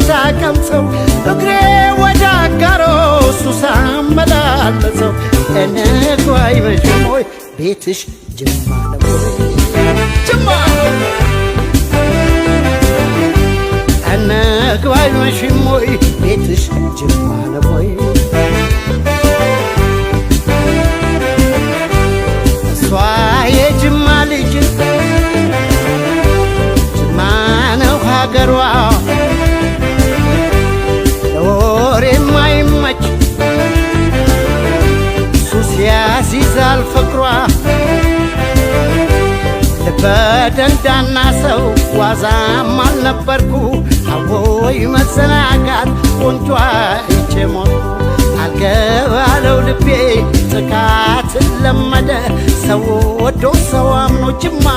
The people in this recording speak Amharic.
ሳቀምሰው እግሬ ወደ አጋሮ እሱ ሳመላለሰው እነግሩ አይመሽም ወይ ቤትሽ ጅማ ነው ወይ ጅማ እነግሩ አይመሽም ወይ ቤትሽ ጅማ ነው ወይ እሷ የጅማ ልጅ ጅማ ነው ሀገሯ ለወሬ የማይመች ሱስ ያሲዛል ፍቅሯ ልበደንዳና ሰው ዋዛም አልነበርኩ አዎይ መዘናጋት ቆንጆ አይቼ ሞትኩ አልገባለው ልቤ ጥቃት ለመደ ሰው ወዶ ሰው አምኖ ጅማ